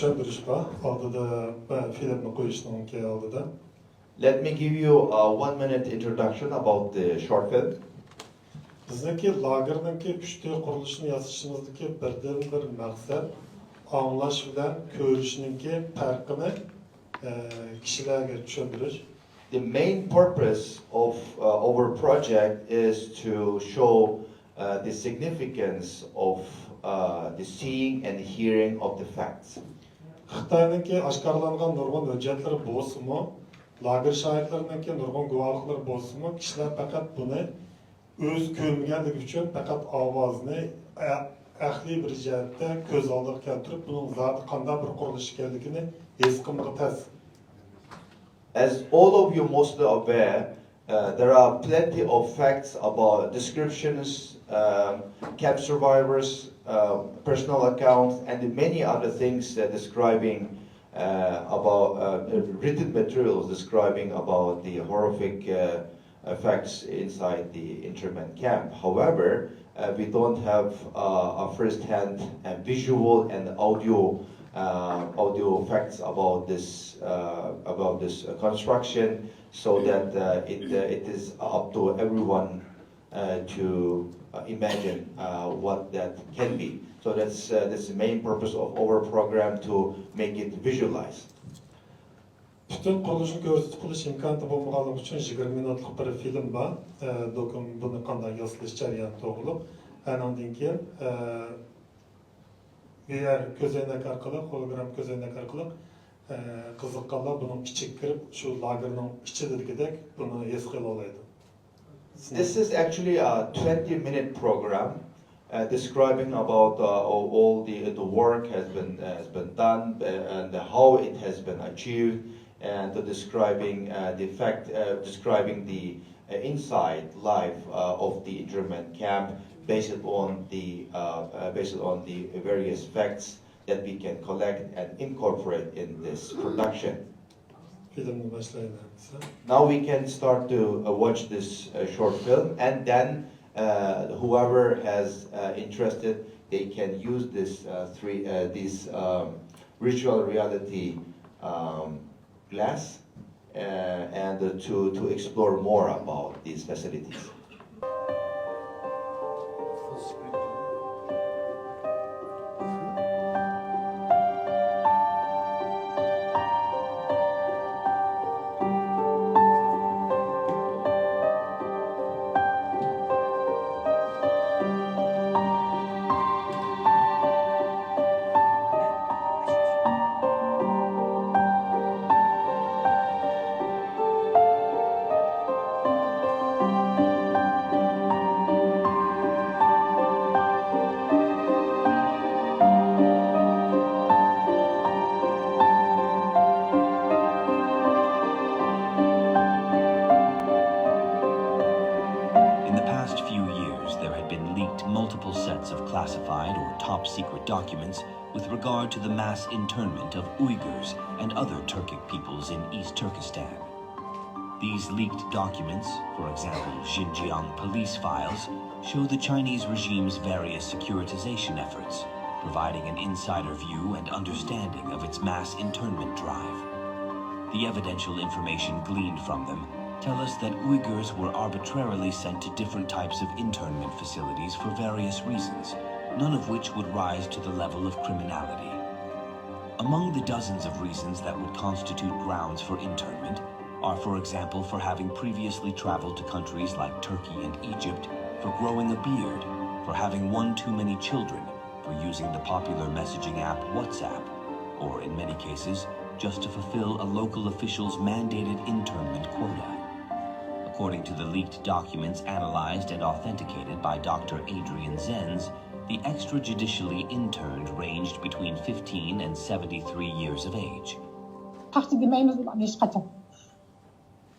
tushundirish bor oldida filmni qo'yishning oldida. Let me give you a 1-minute introduction about the short film. Bizdeki lagerninki 3D qurilishini yasashimizdagi birdan bir maqsad anglash bilan ko'rishninki farqini kishilarga tushuntirish. The main purpose of our project is to show the significance of the seeing and hearing of the facts. Xitoyninki oshkorlangan nurg'un hujjatlar bo'lsa-mu, lager shohidlarininki nurg'un guvohliklar bo'lsa-mu, kishilar faqat buni o'z ko'rmaganligi uchun faqat ovozni aqliy bir jihatda ko'z oldiga keltirib, buning zoti qanday bir qurilish ekanligini his qilmoqqa tas. As all of you mostly aware, there are plenty of facts about descriptions, camp survivors, personal accounts, and many other things describing about written materials describing about the horrific facts inside the internment camp. However, we don't have a first-hand visual and audio facts about this construction, so that it is up to everyone to imagine what that can be. So that's the main purpose of our program, to make it visualize. Bütün kuruluşun görsütü kılıç imkanı bulmalı için 20 minutlık bir film var. Bunu kandan yazılış çaryan doğrulup. Anandın ki eğer közeynek arkalı, hologram közeynek arkalı kızıkkallar bunun içi kirip şu lagerinin içi dedikidek bunu yeskil olaydı. This is actually a 20-minute program describing about all the work has been done and how it has been achieved, and describing describing the inside life of the internment camp based on the various facts that we can collect and incorporate in this production. Now we can start to watch this short film, and then whoever has interested, they can use this virtual reality glass and to explore more about these facilities. Multiple sets of classified or top-secret documents with regard to the mass internment of Uyghurs and other Turkic peoples in East Turkestan. These leaked documents, for example Xinjiang police files, show the Chinese regime's various securitization efforts, providing an insider view and understanding of its mass internment drive. The evidential information gleaned from them tell us that Uyghurs were arbitrarily sent to different types of internment facilities for various reasons, none of which would rise to the level of criminality. Among the dozens of reasons that would constitute grounds for internment are, for example, for having previously traveled to countries like Turkey and Egypt, for growing a beard, for having one too many children, for using the popular messaging app WhatsApp, or in many cases, just to fulfill a local official's mandated internment quota. According to the leaked documents analyzed and authenticated by Dr. Adrian Zenz, the extrajudicially interned ranged between 15 and 73 years of age.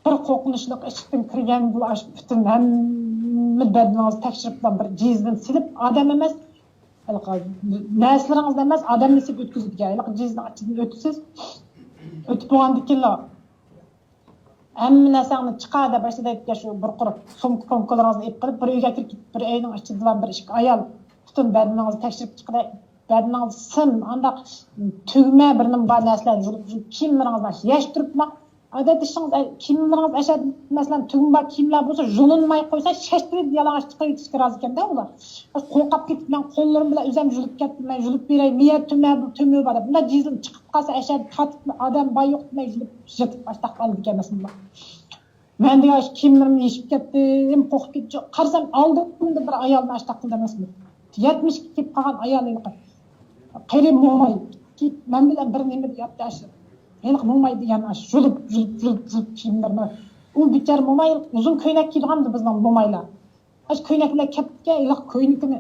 Bir qo'rqinchli eshikdan kirgan bu butun hamma badnozni tekshirib bir jizdan silib odam emas narsalaringizdan emas odamni silib o'tkazadigan jizni ichidan o'tasiz o'tib bo'lgandan keyin hamma narsani chiqadi boshida shu bir qurib sumkalaringizni olib qilib bir uyga kirib bir uyning ichida bir ish ayol butun badnozni tekshirib chiqadi badınız sim, anda tügme birinin bar näsler julup kiyimlerinizden yaş durupma. Adet işiniz kiyimleriniz aşağı mesela tügme bar kiyimler bolsa julunmay koysa şaştırıp yalağaç çıkıp çıkır az ekan da ular. Qo'rqab ketib men qo'llarim bilan o'zim julib ketdim, men julib beray, miya tümü bar. Bunda jizim chiqib qolsa aşağı tatib odam bay yo'q demay julib jetib baştaq qoldi ekan mesela. Men de aş kiyimlerimni yechib ketdim, qo'rqib ketdim. Qarasam oldimda bir ayolni aştaq qildi emasmi. 70 kelib qolgan ayol edi. Qari mo'may. Men bilan bir nima deyapti ash. Eliq mo'may degan ash julib kiyimlarni. U bichar mo'may uzun ko'ylak kiygandi bizning mo'maylar. Ash ko'ylaklar kapga eliq ko'ylakni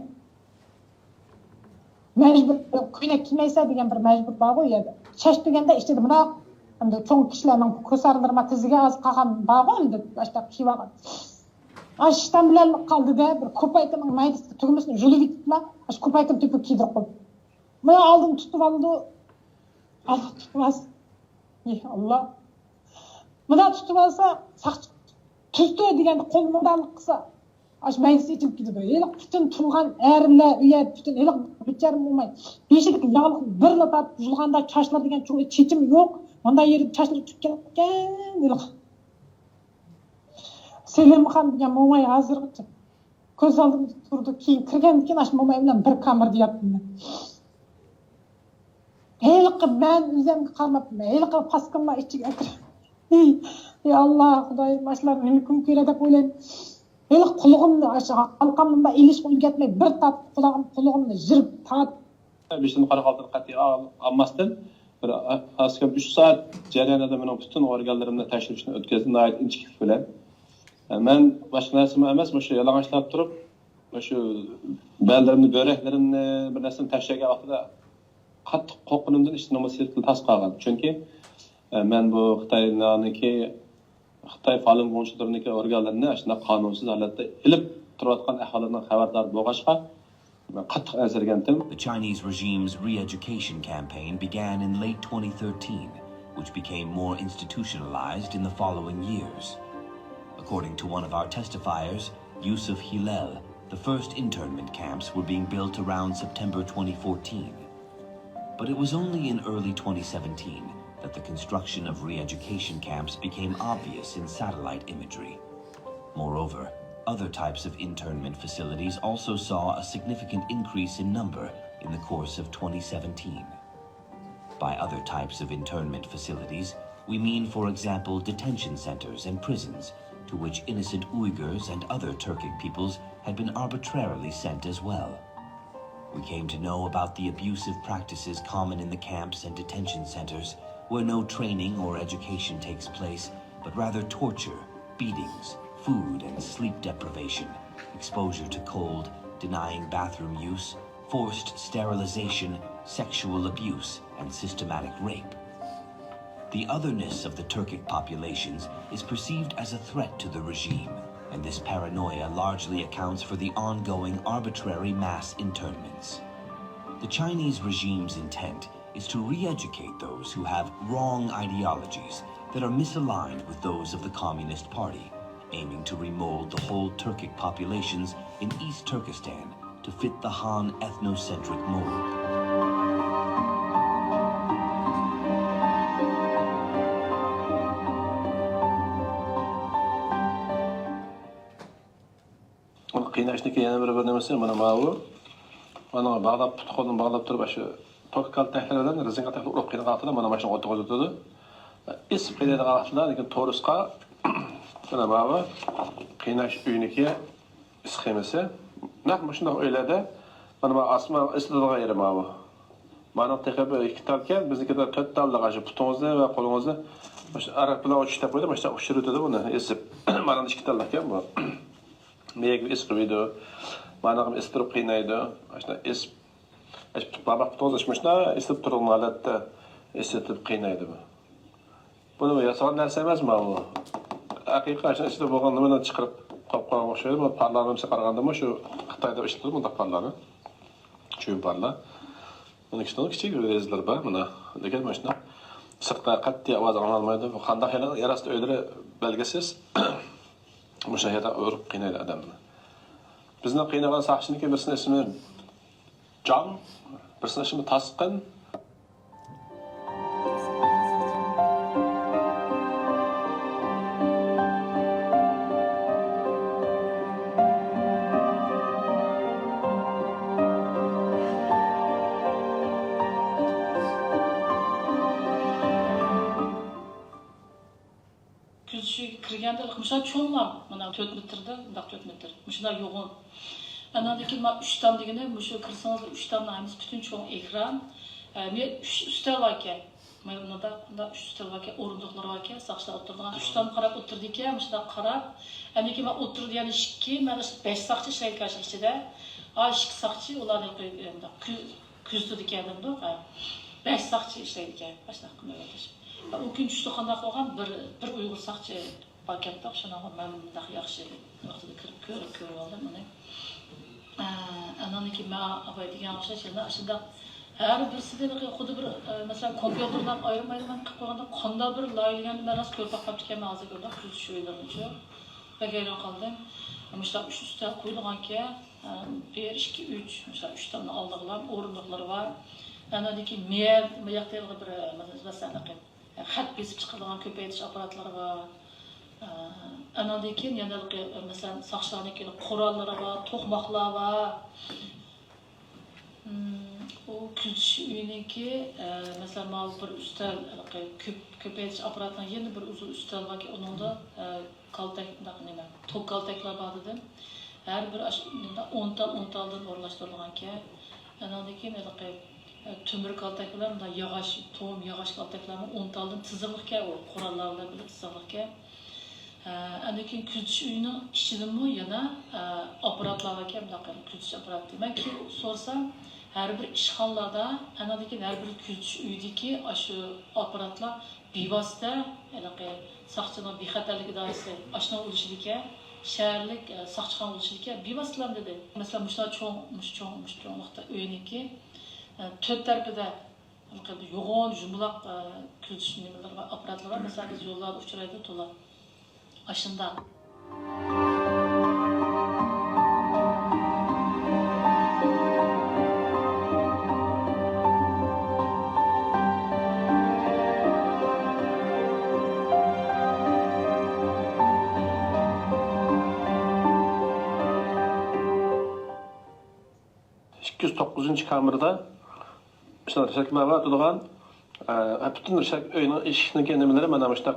majbur ko'ylak kiymaysa degan bir majbur bor u yerda. Chash deganda ichida bunaqa endi cho'ng kishilarning ko'sarindirma tiziga az qolgan bor endi ashta kiyib olgan. Ashdan bilan qoldi-da bir ko'paytirib maydasi tugmasini julib itdilar. Ash ko'paytirib tepib kiydirib qo'ydi. Men aldım tutib oldi. Allah tutmaz. Allah. Buna tutib olsa saqchi tutdi deganda qo'ldan qilsa ash maydasi itib ketdi. Eliq butun turgan erlar uya butun eliq bichar bo'lmay. Beshilik yog'liq bir lapat julganda chashlar degan cho'ng chechim yo'q. Bunday yeri chashlar tutgan ekan eliq. Selim ham degan mo'may hozirgacha ko'z oldimda turdi. Keyin kirgandan keyin ash mo'may bilan bir kamir deyaptim men. Eliq ben o'zimga qaramabman. Eliq paskimlar ichiga kirib. Ey Allah, Xudoyim ashlar mumkin ko'ra deb o'ylayman. Eliq qulog'imni aşağı halqamda ilish qo'ygatmay bir tap qulog'imni jirib tat. Beshini qaraqaltini qat'iy olmasdan bir askan 3 soat jarayonida men butun organlarimni tekshirishni o'tkazdim nihoyat inchiklik bilan. Men boshqa narsam emas, shu yalang'ochlab turib, shu bellarimni, böreklarimni bir narsani tashlagan vaqtida qattiq qo'rqinimdan hech nima sezib tas qolgan. Chunki men bu Xitoy Falun Gongchilariniki organlarini shunday qonunsiz holatda ilib turayotgan aholidan xabardor bo'lg'achqa men qattiq azirgandim. The Chinese regime's re-education campaign began in late 2013, which became more institutionalized in the following years. According to one of our testifiers, Yusuf Hilal, the first internment camps were being built around September 2014. But it was only in early 2017 that the construction of re-education camps became obvious in satellite imagery. Moreover, other types of internment facilities also saw a significant increase in number in the course of 2017. By other types of internment facilities, we mean, for example, detention centers and prisons to which innocent Uyghurs and other Turkic peoples had been arbitrarily sent as well. We came to know about the abusive practices common in the camps and detention centers, where no training or education takes place, but rather torture, beatings, food and sleep deprivation, exposure to cold, denying bathroom use, forced sterilization, sexual abuse, and systematic rape. The otherness of the Turkic populations is perceived as a threat to the regime, and this paranoia largely accounts for the ongoing arbitrary mass internments. The Chinese regime's intent is to re-educate those who have wrong ideologies that are misaligned with those of the Communist Party, aiming to remold the whole Turkic populations in East Turkestan to fit the Han ethnocentric mold. Qiynashniki yana bir nimasi mana bu. Mana bağlab qo'lini bağlab turib shu tokkal tahlildan rezinka tahlil urib qiynagan vaqtida mana mashina o'tib o'tadi. Isib qiynagan vaqtida lekin to'risqa mana bu qiynash uyiniki isxemasi. Naq shunday o'yladi. Mana bu asma isladigan yeri mana bu. Mana taqib ikki talkan biznikida 4 taldaga shu putingizni va qo'lingizni shu araq bilan ochishda qo'ydi. Mana shu ushirutadi buni isib. Mana ikki talkan bu. Meyek isqiydi. Mana ham istirib qiynaydi. Ashna isib babaq to'zishmishna isib turgan holatda isitib qiynaydi bu. Buni yasagan narsa emasmi bu? Haqiqatan isib bo'lgan nimadan chiqarib qo'yib qo'ygan o'xshaydi. Bu parlamentga qaraganda shu Xitoyda ishlatiladi bunda parlament. Cho'y parla. Uning ichida kichik rezlar bor mana. Lekin mana shuna sirtqa qat'iy ovoz olmaydi. Bu qanday yarasida o'ylari belgisiz. Mushahada urib qiynaydi odamni. Bizning qiynagan saqchiniki birisini ismi John Birisini şimdi tasqın, Küzüşü kirgende mışa çoğunlar, mana 4 metrde, 4 metr. Mışa yoğun. Anadaki ma 3 tam degene, mışa kırsanız 3 tam nayımız bütün çoğun ekran. Me 3 üstel varken, mayonada 3 üstel varken, orunduqlar varken, saçlar oturduğun 3 tam qarab oturdu ki, mışa qarab. Anadaki ma oturdu yani şikki, mana 5 saççı şey karşı içinde. Ay şikki saççı olarını küzdü dikendimdi. 5 saççı işleydi ki, başta qılmayotmuş. O gün düştü qanday qolgan bir Uyg'ur saqchi paketda o'shanaqa men bunday yaxshi vaqtida ko'rib oldim uni. Ananiki ma abay degan o'xshash yana shunda har birsida xuddi bir masalan kompyuterdan ayirmaydigan qilib qo'yganda qanday bir loyihagan maras ko'rib qolib ekanman hozir ko'rdim shu o'ylarimcha. Bagayron qoldim. Muşlar üst üste koyulgan ki 1, 2, 3 mesela 3 tane aldıqlar, orunduqları var. Anadaki mer, mayaqtaylığı bir mesela xat besib chiqadigan ko'paytirish aparatlari bor. Andan keyin yana masalan saqchilarniki qurollari bor, to'qmoqlar bor. O kuzish uyiniki masalan mal bir ustal ko'paytirish aparatining yana bir uzun ustal borki, uningda kaltak nima, tok kaltaklar bor dedim. Har bir 10 taldan o'rlashtirilgan ki, andan keyin tümür kaltaklar da yağış kaltaklarını 10 taldan tizimlikka o qurollarla bilib tizimlikka. Andan kuzish uyini ichidimi yana aparatlar var ki, bunday kuzish aparati. Men ki sorsam her bir ishxonlarda andan her bir kuzish uyidagi shu aparatlar bevosita saqchining bexatarligi doirasida oshno bo'lishidagi shaharlik saqchixon bo'lishidagi bevositalar dedi. Masalan, cho'ng uyiniki 4 tarafida yo'g'on jumloq kuzish nimalar va apparatlar var. Mesela biz yo'llarda uchraydi to'la. Aşında. kamerada işte reşatlar var durgan bütün reşat öyünün eshikning nimalari mana bu işte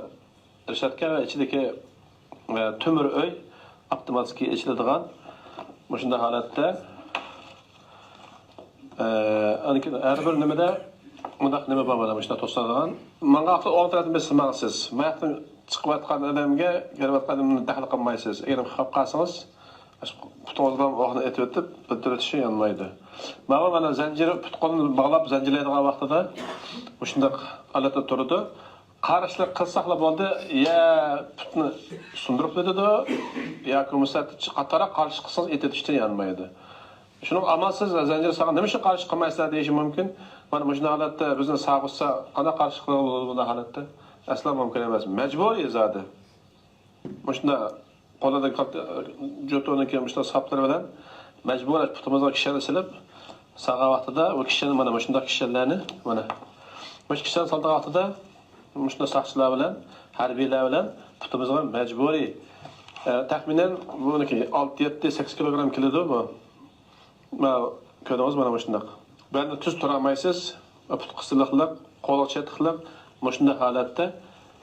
reşatka ve içindeki tümür öy avtomatik içiladigan shunday holatda har bir nimada bundaq nima bor mana shunday to'sadigan menga aql o'rtatmaysiz maqsiz mayaqdan chiqayotgan odamga kelayotganimni daxl qilmaysiz agar xalq qolsangiz putondan o'qni etib o'tib bitirishni yanmaydi. Mana zanjir putqonni bog'lab zanjirlaydigan vaqtida shunday holatda turdi. Qarashlar qilsaqlar bo'ldi, ya putni sundirib qo'yadi, yoki musat qatara qarshi qilsangiz etishdan yanmaydi. Shuni amalsiz zanjir saqlab nima uchun qarshi qilmaysizlar deyish mumkin. Mana shunday holatda bizni saqlasa qana qarshi qiladi bunday holatda? Aslo mumkin emas. Majburiy zodi. Shunda qo'lida jo'toni kelmişlar saplar bilan majburan putimizga kishani silib sağa vaqtida o kishani mana shunday kishilarni mana bu kishani salda vaqtida shunday saqchilar bilan harbiylar bilan putimizga majburiy taxminan buniki 6-7-8 kilogram keladi bu. Mana ko'rdingiz mana shunday. Bunda tuz tura olmaysiz, put qisiliqliq, qo'l chetliq shunday holatda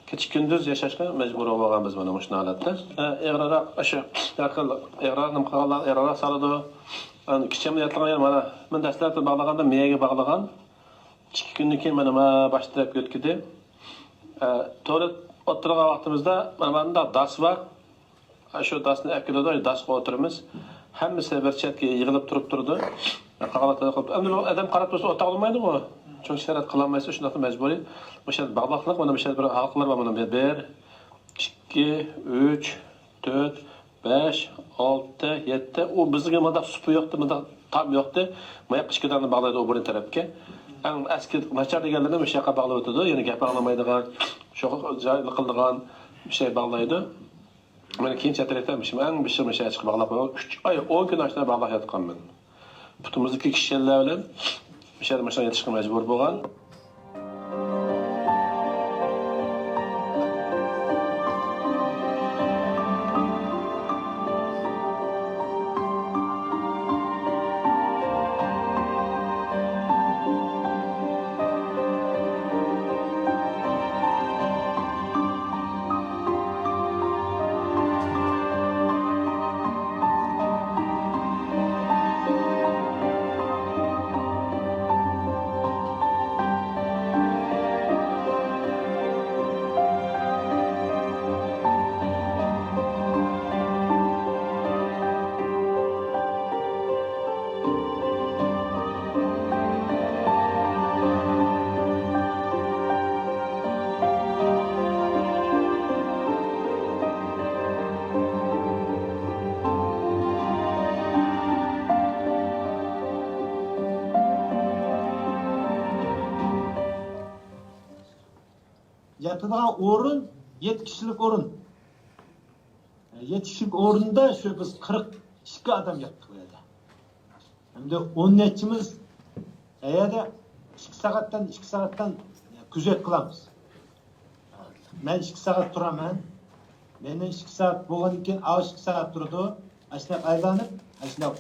kecha kunduz yashashga majbur bo'lganmiz mana shunday holatda. E'roq o'sha yaqin e'roqning qolgan e'roq soladi. Kichkina yatlagan mana men dastlabda bog'laganda miyaga bog'lagan. 2 kundan keyin mana boshlab ketdi. To'g'ri o'tirgan vaqtimizda mana bunda das var. Shu dasni akilada dasga o'tiramiz. Hammasi bir chetga yig'ilib turdi. Adam qarab tursa o'ta olmaydi-ku. Çünkü şerat kılamaysa şundan mecburi. Mesela bağlaqlıq mana mesela bir halqlar var bunun 1, 2, 3, 4, 5, 6, 7. O bizga mada supu yo'qdi, mada tam yo'qdi. Maya qishkidan bağlaydı o burin tarafga. Ang eski nachar deganlarni o'sha yoqqa bağlab o'tadi. Ya'ni gap anglamaydigan, shu joyli qildigan bir şey bağlaydı. Mana keyin chataraytmişim. Ang bir şey chiqib bağlab 3 oy 10 kun ashna bağlab yotganman. Putimizdagi kishilar bilan bir şeyler maşına yetişkin mecbur bo'lgan. Yatılan orun 7 kişilik orun. 7 kişilik orunda şu biz 42 adam yattık bu yerde. Hem de 10 netçimiz eğer de 2 saattan küzet kılamız. Ben 2 saat duramam. Benden 2 saat boğan iken ağaç 2 saat durdu. Aşağı aylanıp aşağı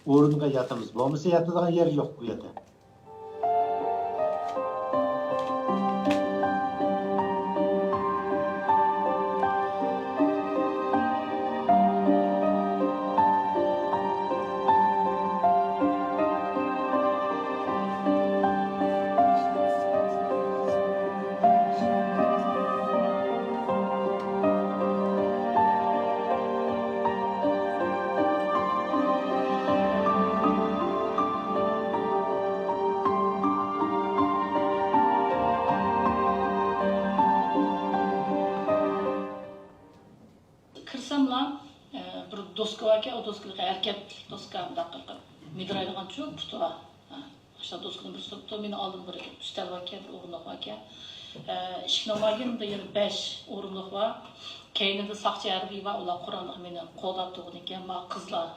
orunga yatımız. Olmasa yatılan yer yok bu yerde. Kırsamla bir doska var ki o doskalık erkek doska dakika midraylıgan çok putura. İşte doskanın bir tutu beni aldım bir üstel var ki bir orunluk var ki. İşkinomagin de yani 5 orunluk var. Keyninde sakçı erbi var. Ola Kur'an'lık beni kodat tuğun ki ama kızlar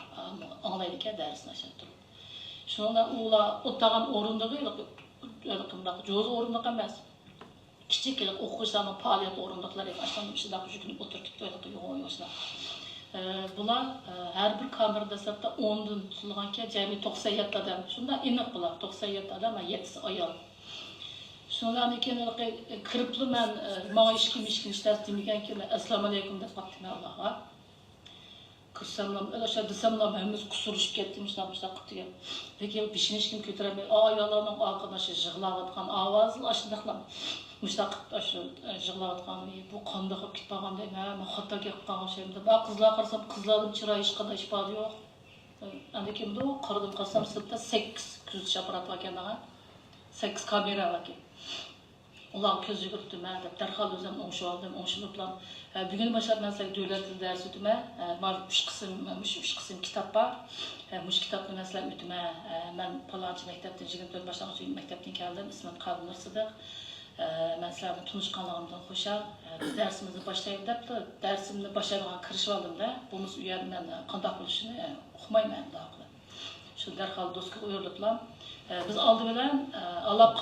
anlaydı ki dersine aşağı durup. Şununla ola ottağın orunluğu yok. Joz orunluk emez. Kichiklik o'quvchilarning faoliyat o'rindiqlari aslında ishida juda o'tirib turibdi yo'qolishlar. Bular har bir kamera dastlabda 10 dan tutilganki jami 97 odam. Shunda aniq bular 97 odam va 7 ayol. Shundan keyin kiribli men menga hech kim ishlar demaganki men assalomu alaykum deb qatdim Allohga. Kırsamlam, o'sha desamlam hammamiz qusurishib ketdim shunaqa qilib. Lekin beshini hech kim ko'tarolmay, ayollarning orqadashi yig'layotgan ovozi ashundoqlar. Müştaq şu yig'layotgan bu qanday qilib ketgan deyman, men xato kelib qolgan şeyimde. Ba qizlar qarsam qizlarning chiroyi hech qanday ifoda yo'q. Endi kimdi u qaradim qarsam sirtda 8 kuzatish apparati bor ekan, 8 kamera bor ekan. Ular ko'z yuguribdi men deb darhol o'zim o'ngishib oldim, o'ngishib bilan bugun boshlab men sizlarga davlat tili darsi o'taman. Mana 3 qism kitob bor. Mush kitobni men sizlarga o'taman. Men palonchi maktabdan 24 boshlang'ich maktabdan keldim. Ismim Qabul Sidiq. Ben sizlerle tanışkanlığımdan hoşar. Dersimizi başlayayım depti. Dersimni başlayacağım kirişip aldım da. Bunun üyelinden kandak buluşunu okumayım daha. Şu derhal dostluk uyarlıkla. Biz aldı bilen Allah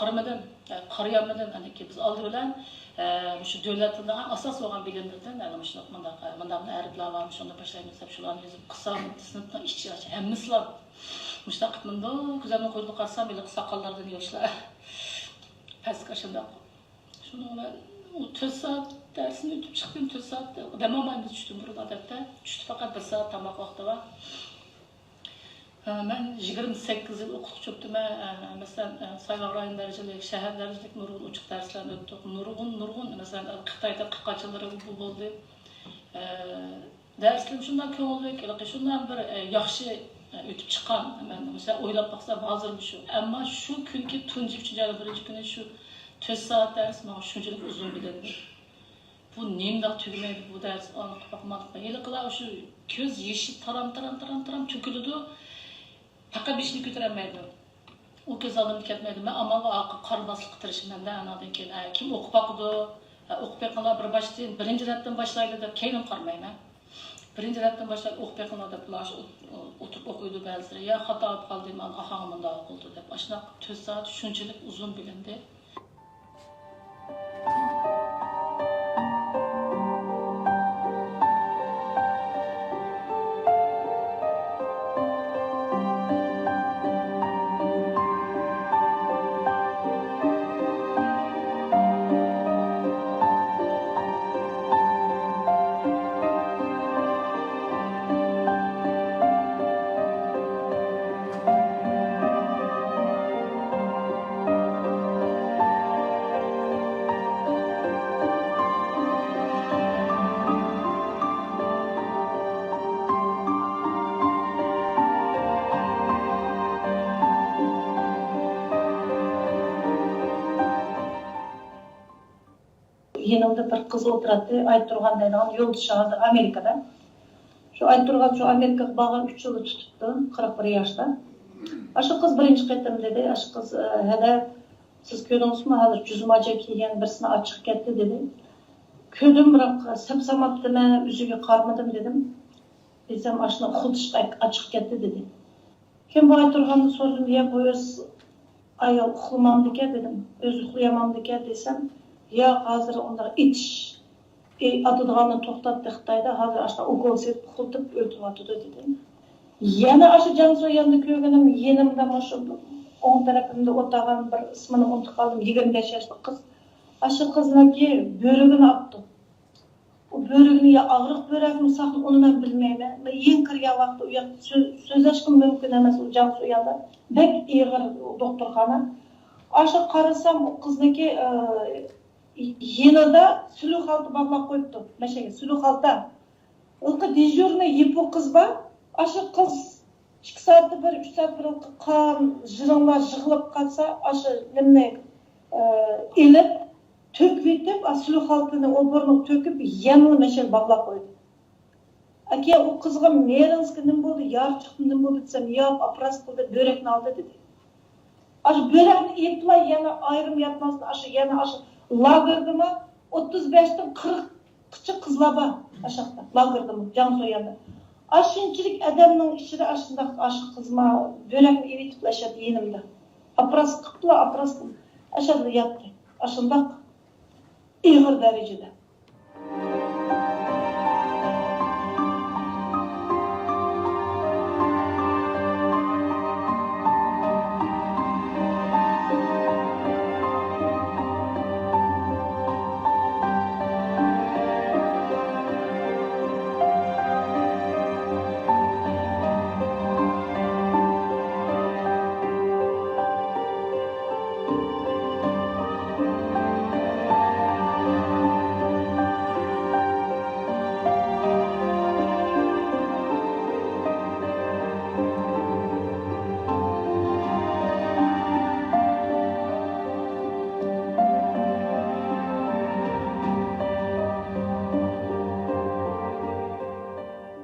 karayamadan hani ki biz aldı bilen şu devletinde asas olan bilimlerden yani şu mandamda erikler varmış onu başlayayım hep şularını yazıp kısa sınıftan işçi açı. Hem misal müştakitminde güzel mi koyduk karsam bile sakallardan yaşlar. Pes kaşında. Şunu ben o 4 saat dersini ötüp çıktım 4 saat. Demamayında düştüm burada adette. Düştü fakat 1 saat tamak vakti var. Ben 28 yıl okuduk çöptüm. Mesela sayılar rayın derecelik, şehir derecelik nurgun uçuk derslerini öttük. Nurgun mesela Kıtay'da 40 yılları bu oldu. Derslerim şundan köngüllük, şundan bir yaxşı ötüp çıkan. Mesela oylap baksam hazır bir şu. Ama şu günkü tuncu 3. ayda 1. günü şu 4 saat ders bana şuncalık uzun bilindir. Bu nemde tügümeydi bu ders anlık bakmadık. Hele kılav şu göz yeşil taram tükülüdü. Fakat bir şeyini götüremeydi. O göz alım ketmeydi. Ben ama karmaslık tırışımdan da anladım ki kim okup bakıdı. Okup yakanlar bir başlayın. Birinci retten başlaydı da keynim karmayım. birinchi repten başlap o'qib yiqilma deb ular o'tirib o'qiydi ba'zilari. Ya xato bo'lib qoldi, men ahang bunday qildi deb. Ashuna 4 soat shunchalik uzun bilindi. Yanımda bir kız oturdu, Ayturgan denen yoldaşı hazır Amerika'da. Şu Ayturgan şu Amerika bağı 3 yılı tuttu, 41 yaşta. Aşı kız birinci kettim dedi, aşı kız hele siz gördünüz mü hazır cüzmaca kiygen birisine açık gitti dedi. Ködüm bırak, sapsamaptı mı, üzüge karmadım dedim. Desem aşına huduşta açık gitti dedi. Kim bu Ayturgan'ı sordum diye bu öz ayol uxlamamdı ki dedim, öz uxlayamamdı ki desem. Ya hazır onlar itiş atıdığanını toxtatdı Xitayda, hazır aşağı ukol setip xultip öldürüp atıdı dedim. Yana aşı Cansu yanında kögünüm, yenimde maşı on tarafımda otağın bir ismini unutup kaldım, 25 yaşlı kız. Aşı kızına ki börügünü attı. O börügünü ya ağırlık börek mi saklı onu ben bilmeyim. Yen kırıya vakti uyak söz aşkım mümkün emez o Cansu yanında. Bek iğir doktorxana. Aşı karısam o kıznaki yanında sülük altı bağlap koyuptu. Mesela sülük altı. Ilkı dejurne yepu kız var. Aşı kız 2 saatı bir, 3 saat bir kan, jırınlar jığılıp kalsa aşı nemne elip, töküp etip, sülük altını o burnu töküp yanını mesela bağlap koydu. Ake o kızga meriniz kim boldu, yar çıktı kim boldu desem, yap, apras kıldı, börekini aldı dedi. Aşı börekini etla yana ayrım yapmasın, aşı yana aşı lagırdı mı 35'ten 40 kızlaba aşağıda lagırdı mı Cansu yanında. Aşınçılık adamın içinde aşında aşı kızma börekini evitip aşağıda yenimde. Apras kıpla apras kıpla aşağıda yattı. Aşında iğir derecede.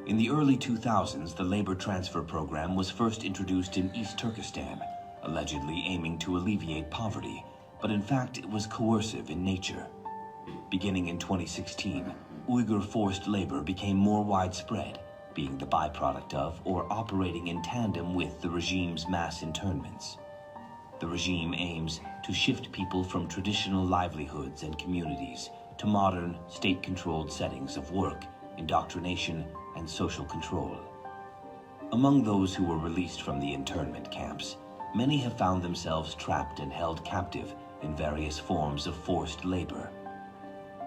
In the early 2000s, the labor transfer program was first introduced in East Turkestan, allegedly aiming to alleviate poverty, but in fact it was coercive in nature. Beginning in 2016, Uyghur forced labor became more widespread, being the byproduct of or operating in tandem with the regime's mass internments. The regime aims to shift people from traditional livelihoods and communities to modern, state-controlled settings of work, indoctrination, and social control. Among those who were released from the internment camps, many have found themselves trapped and held captive in various forms of forced labor.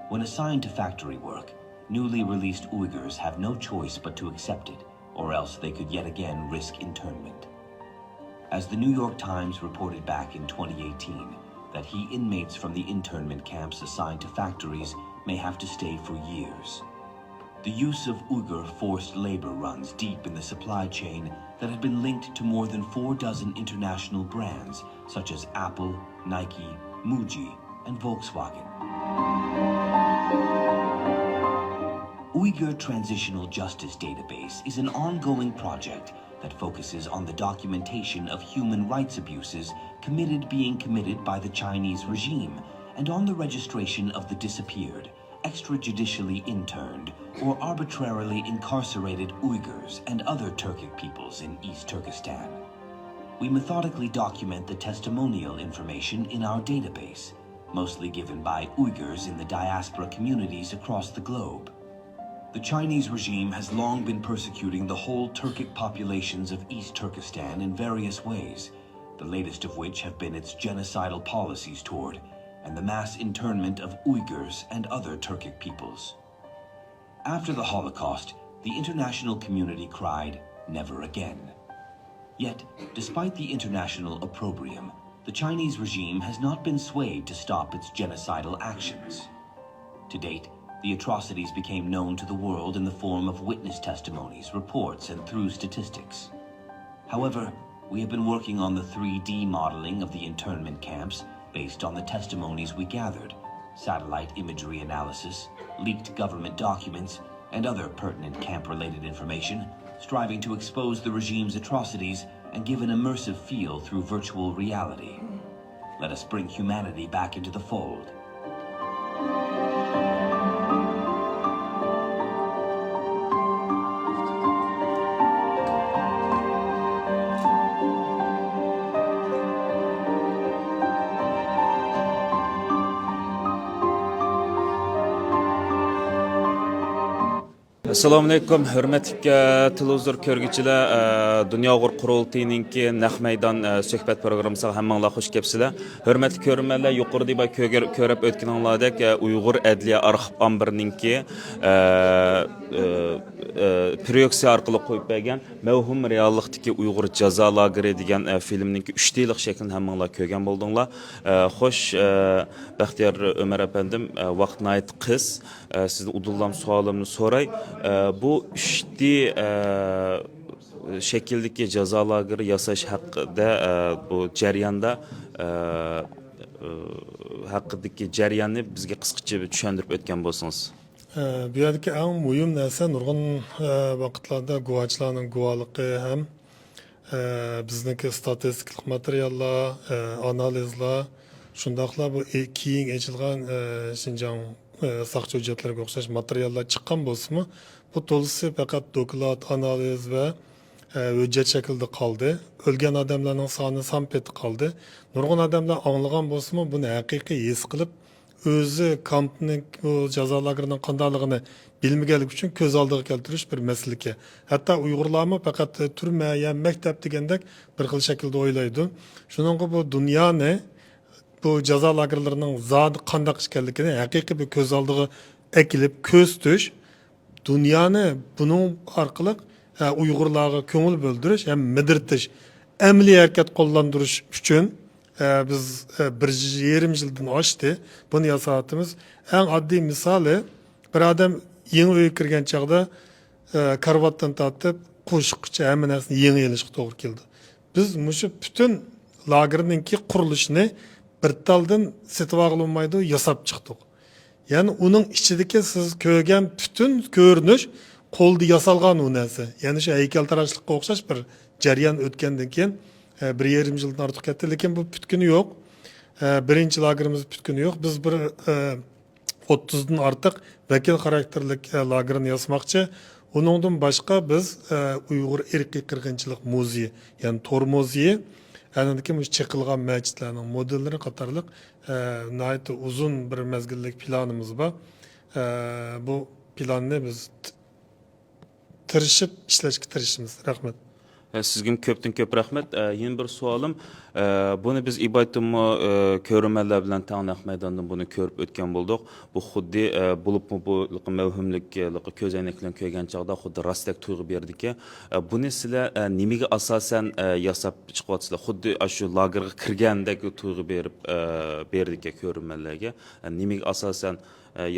When assigned to factory work, newly released Uyghurs have no choice but to accept it, or else they could yet again risk internment. As the New York Times reported back in 2018, that inmates from the internment camps assigned to factories may have to stay for years. The use of Uyghur forced labor runs deep in the supply chain that had been linked to more than 4 dozen international brands such as Apple, Nike, Muji, and Volkswagen. Uyghur Transitional Justice Database is an ongoing project that focuses on the documentation of human rights abuses being committed by the Chinese regime and on the registration of the disappeared extrajudicially interned or arbitrarily incarcerated Uyghurs and other Turkic peoples in East Turkestan. We methodically document the testimonial information in our database, mostly given by Uyghurs in the diaspora communities across the globe. The Chinese regime has long been persecuting the whole Turkic populations of East Turkestan in various ways, the latest of which have been its genocidal policies toward and the mass internment of Uyghurs and other Turkic peoples. After the Holocaust, the international community cried, "Never again." Yet, despite the international opprobrium, the Chinese regime has not been swayed to stop its genocidal actions. To date, the atrocities became known to the world in the form of witness testimonies, reports, and through statistics. However, we have been working on the 3D modeling of the internment camps based on the testimonies we gathered, satellite imagery analysis, leaked government documents, and other pertinent camp-related information, striving to expose the regime's atrocities and give an immersive feel through virtual reality. Let us bring humanity back into the fold. Assalomu alaykum, hurmatli televizor ko'rguvchilar. Dunyo qurultayiningki naq maydon suhbat programmasiga hammanglar xush kelibsizlar. Hurmatli ko'rmanlar, yuqorida ko'rib o'tganinglardek Uyg'ur adliya arxiv ombirininki proyeksiya orqali qo'yib bergan Mavhum reallikdagi Uyg'ur jazo lageri degan filmninki 3 yillik shaklini hammanglar ko'rgan bo'ldinglar. Xo'sh, Baxtiyor Ömer apandim, vaqt nayt qiz, sizdan udullam savolimni so'ray. Bu 3D şekildeki ceza lageri yasash haqida bu jarayonda haqidagi jarayonni bizga qisqacha tushuntirib o'tgan bo'lsangiz. Bu yerdagi eng muhim narsa nurg'un vaqtlarda guvohchilarning guvohligi ham bizniki statistik materiallar, analizlar, shundoqla bu keyin ochilgan Xinjiang saqchi hujjatlarga o'xshash materiallar chiqqan bo'lsa-mu, bu to'lisi faqat doklad, analiz va hujjat shaklida qoldi. O'lgan odamlarning soni sampeti qoldi. Nurg'un odamlar anglagan bo'lsa-mu, buni haqiqiy his qilib, o'zi kampning bu jazo lagerining qandaligini bilmaganlik uchun ko'z oldiga keltirish bir masala. Hatto Uyg'urlarmi faqat turma ya maktab degandek bir xil shaklda o'ylaydi. Shuningga bu dunyoni bu jazo lagerlarining zodi qandaq ekanligini haqiqiy bir ko'z oldiga ekilib ko'z tush, dunyoni buning orqali Uyg'urlarga ko'ngil bo'ldirish ham midirtish, amaliy harakat qo'llantirish uchun biz 1,5 yildan oshdi buni yasatimiz. Eng oddiy misoli, bir odam yangi uyga kirgan chaqda karvatdan tortib qo'shiqcha hamma narsani yangi yilishga to'g'ri keldi. Biz mushu butun lagerninki qurilishini bir taldan setib olmaydi, yasab chiqdik. Ya'ni uning ichidagi siz ko'rgan butun ko'rinish qo'lda yasalgan u narsa. Ya'ni shu haykaltarashlikqa o'xshash bir jarayon o'tgandan keyin 1,5 yildan ortiq ketdi, lekin bu butkuni yo'q. Birinchi lagerimiz butkuni yo'q. Biz bir 30 dan ortiq vakil xarakterlik lagerini yasmoqchi. Uningdan boshqa biz Uyg'ur irqiy qirg'inchilik muzeyi, ya'ni Tor muzeyi, anandaki bu chiqilgan masjidlarning modellari qatorliq nihoyat uzun bir mezgillik planımız var. Bu planni biz tirishib ishlashga tirishimiz. Rahmat. Sizga ko'pdan ko'p rahmat. Yana bir savolim, buni biz ibodatimi ko'rmanlar bilan taniq maydondan buni ko'rib o'tgan bo'ldik. Bu xuddi bo'libmi bu mavhumlik ko'zoynak bilan ko'rgan chaqda xuddi rostdak tuyg'u berdiki, buni sizlar nimaga asosan yasab chiqyapsizlar? Xuddi shu lagerga kirgandek tuyg'u berib berdik ko'rmanlarga. Nimaga asosan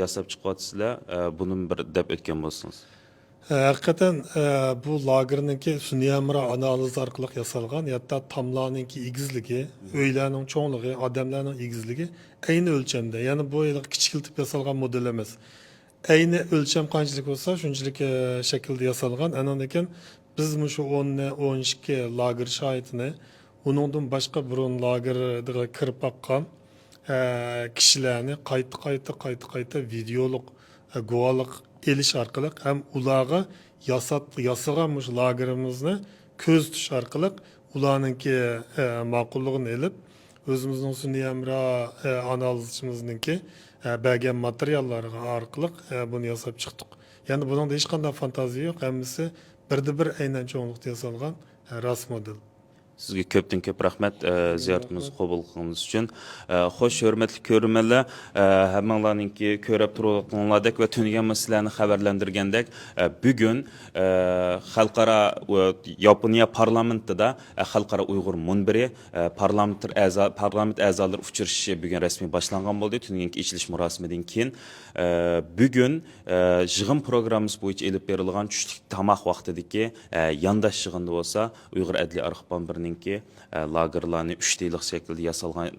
yasab chiqyapsizlar? Buni bir deb o'tgan bo'lsangiz. Hakikaten bu lagerninki suniyamra analiz orqali yasalgan, hatta tamlarninki egizligi, uylarning cho'ngligi, odamlarning egizligi ayni o'lchamda. Ya'ni bu yil kichikiltib yasalgan model emas. Ayni o'lcham qanchalik bo'lsa, shunchalik shaklda yasalgan. Andan keyin biz shu 12 lager shoyitini uningdan boshqa burun lagerga kirib boqqan kishilarni qayta videoluk guvohlik elish orqali ham ularga yasagan lagerimizni ko'z tutish orqali ularninki ma'qulligini elib o'zimizning sun'iy amro analizchimizniki bergan materiallarga orqali buni yasab chiqdik. Ya'ni buningda hech qanday fantaziya yo'q, hammasi birda-bir aynan cho'nglikda yasalgan ras model. Sizga ko'pdan ko'p rahmat ziyoratimizni qabul qilganingiz uchun. Xo'sh, hurmatli ko'ruvchilar, hammanglarninki ko'rib turganlardek va tunagan sizlarni xabarlantirgandek, bugun xalqaro Yaponiya parlamentida xalqaro Uyg'ur munbiri parlament a'zolari uchrashishi bugun rasmiy boshlangan bo'ldi. Tunagan ichilish murosimidan keyin bugun yig'in programmasi bo'yicha elib berilgan tushlik tamoq vaqtidagi yandash yig'indi bo'lsa, Uyg'ur adliya arxiv ki lagerlarni 3 yillik şekilde yasalgan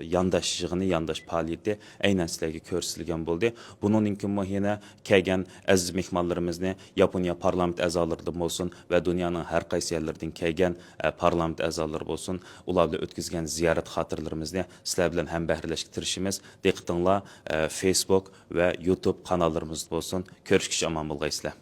yandaş yığını, yandaş faaliyeti aynen sizlerge ko'rsatilgan bo'ldi. Buningki yine kelgan aziz mehmonlarimizni Yaponiya parlament a'zolaridan bo'lsin va dunyoning har qaysi yerlaridan kelgan parlament a'zolari bo'lsin, ular bilan o'tkazgan ziyorat xotirlarimizni sizlar bilan hambahrlashga tirishimiz. Diqqatinglar Facebook va YouTube kanallarimiz bo'lsin. Ko'rishguncha omon bo'lgaysizlar.